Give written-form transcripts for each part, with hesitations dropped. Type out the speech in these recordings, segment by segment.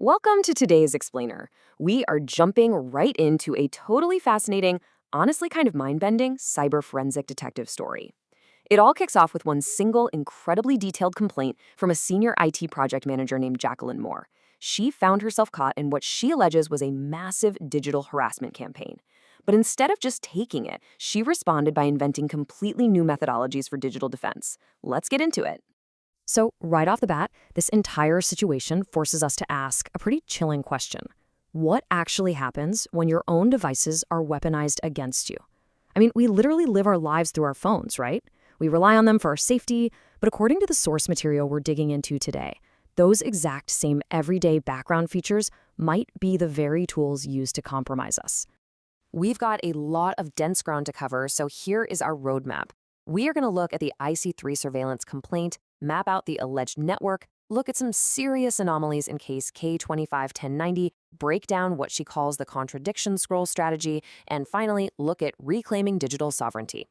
Welcome to today's Explainer. We are jumping right into a totally fascinating, honestly kind of mind-bending cyber forensic detective story. It all kicks off with one single, incredibly detailed complaint from a senior IT project manager named Jacqueline Moore. She found herself caught in what she alleges was a massive digital harassment campaign. But instead of just taking it, she responded by inventing completely new methodologies for digital defense. Let's get into it. So, right off the bat, this entire situation forces us to ask a pretty chilling question. What actually happens when your own devices are weaponized against you? I mean, we literally live our lives through our phones, right? We rely on them for our safety, but according to the source material we're digging into today, those exact same everyday background features might be the very tools used to compromise us. We've got a lot of dense ground to cover, so here is our roadmap. We are going to look at the IC3 surveillance complaint, map out the alleged network, look at some serious anomalies in case K251090, break down what she calls the contradiction scroll strategy, and finally, look at reclaiming digital sovereignty.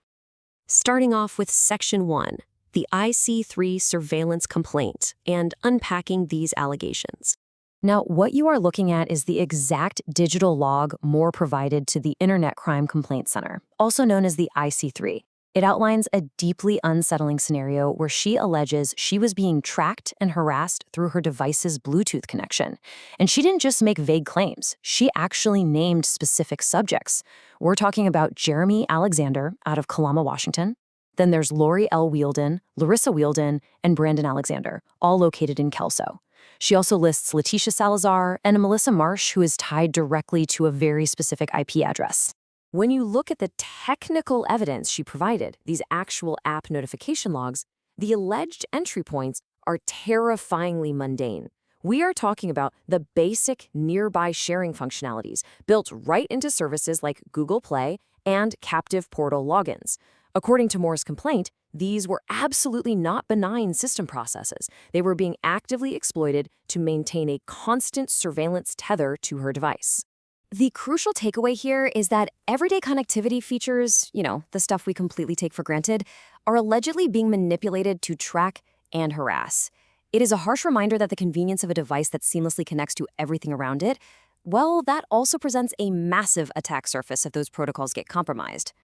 Starting off with Section 1, the IC3 surveillance complaint, and unpacking these allegations. Now, what you are looking at is the exact digital log Moore provided to the Internet Crime Complaint Center, also known as the IC3. It outlines a deeply unsettling scenario where she alleges she was being tracked and harassed through her device's Bluetooth connection. And she didn't just make vague claims. She actually named specific subjects. We're talking about Jeremy Alexander out of Kalama, Washington. Then there's Lori L. Wielden, Larissa Wielden, and Brandon Alexander, all located in Kelso. She also lists Letitia Salazar and Melissa Marsh, who is tied directly to a very specific IP address. When you look at the technical evidence she provided, these actual app notification logs, the alleged entry points are terrifyingly mundane. We are talking about the basic nearby sharing functionalities built right into services like Google Play and captive portal logins. According to Moore's complaint, these were absolutely not benign system processes. They were being actively exploited to maintain a constant surveillance tether to her device. The crucial takeaway here is that everyday connectivity features, the stuff we completely take for granted, are allegedly being manipulated to track and harass. It is a harsh reminder that the convenience of a device that seamlessly connects to everything around it, well, that also presents a massive attack surface if those protocols get compromised.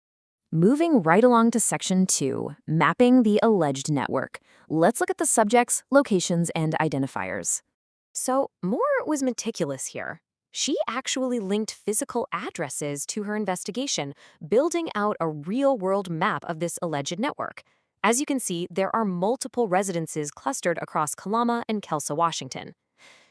Moving right along to Section 2, mapping the alleged network. Let's look at the subjects, locations, and identifiers. So, Moore was meticulous here. She actually linked physical addresses to her investigation, building out a real-world map of this alleged network. As you can see, there are multiple residences clustered across Kalama and Kelso, Washington.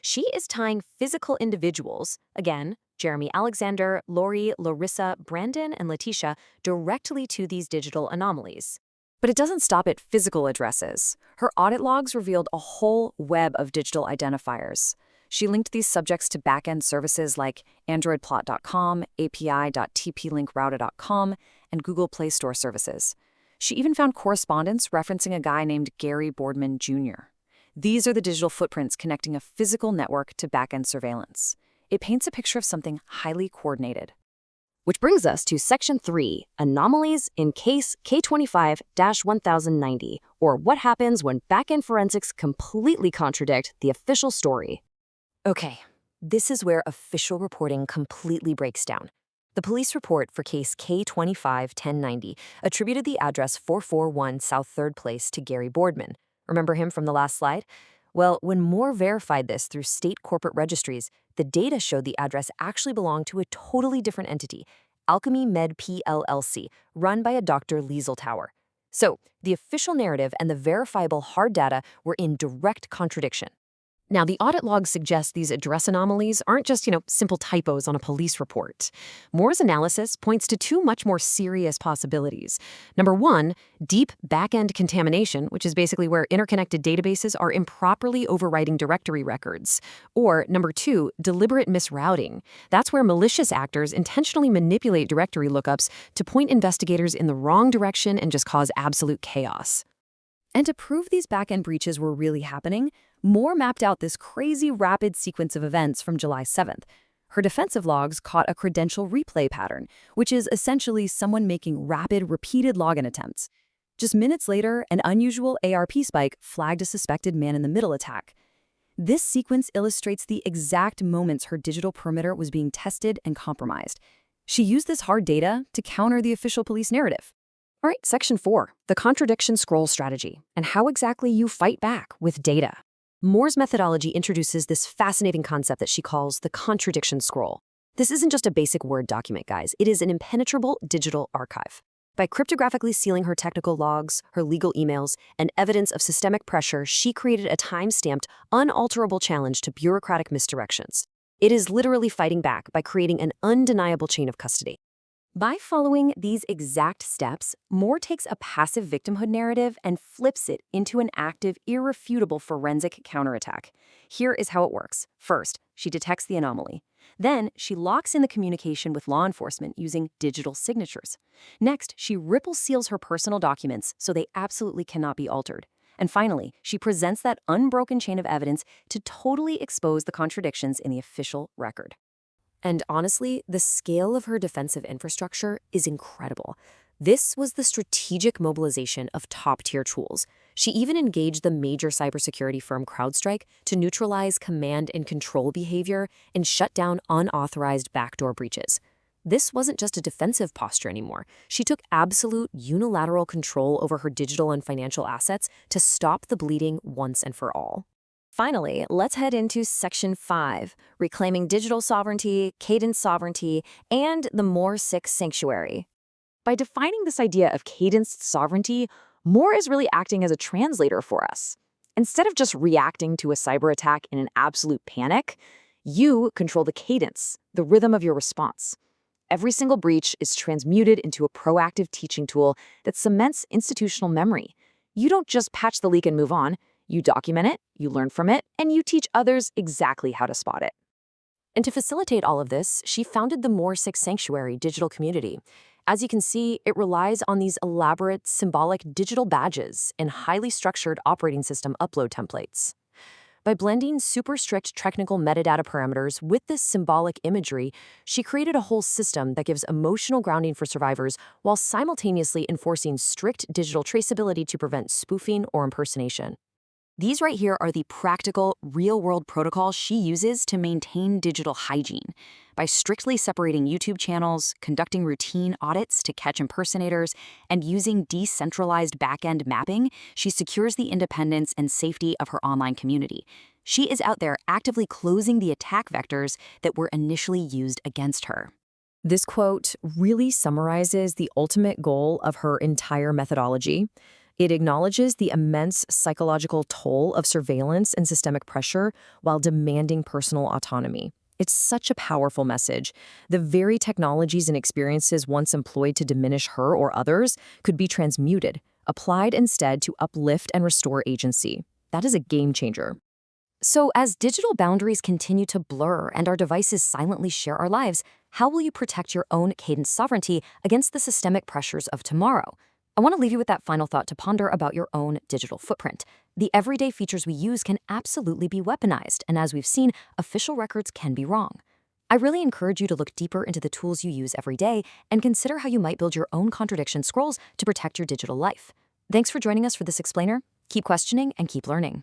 She is tying physical individuals, again, Jeremy Alexander, Lori, Larissa, Brandon, and Letitia, directly to these digital anomalies. But it doesn't stop at physical addresses. Her audit logs revealed a whole web of digital identifiers. She linked these subjects to back-end services like AndroidPlot.com, API.TP-LinkRouter.com, and Google Play Store services. She even found correspondence referencing a guy named Gary Boardman Jr. These are the digital footprints connecting a physical network to back-end surveillance. It paints a picture of something highly coordinated. Which brings us to Section 3, Anomalies in Case K25-1090, or what happens when back-end forensics completely contradict the official story. Okay, this is where official reporting completely breaks down. The police report for case K25-1090 attributed the address 441 South 3rd Place to Gary Boardman. Remember him from the last slide? Well, when Moore verified this through state corporate registries, the data showed the address actually belonged to a totally different entity, Alchemy Med PLLC, run by a Dr. Lieseltauer. So, the official narrative and the verifiable hard data were in direct contradiction. Now, the audit logs suggest these address anomalies aren't just, simple typos on a police report. Moore's analysis points to two much more serious possibilities. Number one, deep back-end contamination, which is basically where interconnected databases are improperly overwriting directory records. Or number two, deliberate misrouting. That's where malicious actors intentionally manipulate directory lookups to point investigators in the wrong direction and just cause absolute chaos. And to prove these back-end breaches were really happening, Moore mapped out this crazy rapid sequence of events from July 7th. Her defensive logs caught a credential replay pattern, which is essentially someone making rapid, repeated login attempts. Just minutes later, an unusual ARP spike flagged a suspected man-in-the-middle attack. This sequence illustrates the exact moments her digital perimeter was being tested and compromised. She used this hard data to counter the official police narrative. All right, Section 4, the contradiction scroll strategy, and how exactly you fight back with data. Moore's methodology introduces this fascinating concept that she calls the contradiction scroll. This isn't just a basic Word document, guys. It is an impenetrable digital archive. By cryptographically sealing her technical logs, her legal emails, and evidence of systemic pressure, she created a time-stamped, unalterable challenge to bureaucratic misdirections. It is literally fighting back by creating an undeniable chain of custody. By following these exact steps, Moore takes a passive victimhood narrative and flips it into an active, irrefutable forensic counterattack. Here is how it works. First, she detects the anomaly. Then, she locks in the communication with law enforcement using digital signatures. Next, she ripple seals her personal documents so they absolutely cannot be altered. And finally, she presents that unbroken chain of evidence to totally expose the contradictions in the official record. And honestly, the scale of her defensive infrastructure is incredible. This was the strategic mobilization of top-tier tools. She even engaged the major cybersecurity firm CrowdStrike to neutralize command and control behavior and shut down unauthorized backdoor breaches. This wasn't just a defensive posture anymore. She took absolute unilateral control over her digital and financial assets to stop the bleeding once and for all. Finally, let's head into Section 5, reclaiming digital sovereignty, cadence sovereignty, and the Moore-6 sanctuary. By defining this idea of cadenced sovereignty, Moore is really acting as a translator for us. Instead of just reacting to a cyber attack in an absolute panic, you control the cadence, the rhythm of your response. Every single breach is transmuted into a proactive teaching tool that cements institutional memory. You don't just patch the leak and move on. You document it, you learn from it, and you teach others exactly how to spot it. And to facilitate all of this, she founded the Moore2come Sanctuary digital community. As you can see, it relies on these elaborate, symbolic digital badges and highly structured operating system upload templates. By blending super strict technical metadata parameters with this symbolic imagery, she created a whole system that gives emotional grounding for survivors while simultaneously enforcing strict digital traceability to prevent spoofing or impersonation. These right here are the practical, real-world protocols she uses to maintain digital hygiene. By strictly separating YouTube channels, conducting routine audits to catch impersonators, and using decentralized back-end mapping, she secures the independence and safety of her online community. She is out there actively closing the attack vectors that were initially used against her. This quote really summarizes the ultimate goal of her entire methodology. It acknowledges the immense psychological toll of surveillance and systemic pressure while demanding personal autonomy. It's such a powerful message. The very technologies and experiences once employed to diminish her or others could be transmuted, applied instead to uplift and restore agency. That is a game changer. So as digital boundaries continue to blur and our devices silently share our lives, how will you protect your own cadence sovereignty against the systemic pressures of tomorrow? I want to leave you with that final thought to ponder about your own digital footprint. The everyday features we use can absolutely be weaponized, and as we've seen, official records can be wrong. I really encourage you to look deeper into the tools you use every day and consider how you might build your own contradiction scrolls to protect your digital life. Thanks for joining us for this explainer. Keep questioning and keep learning.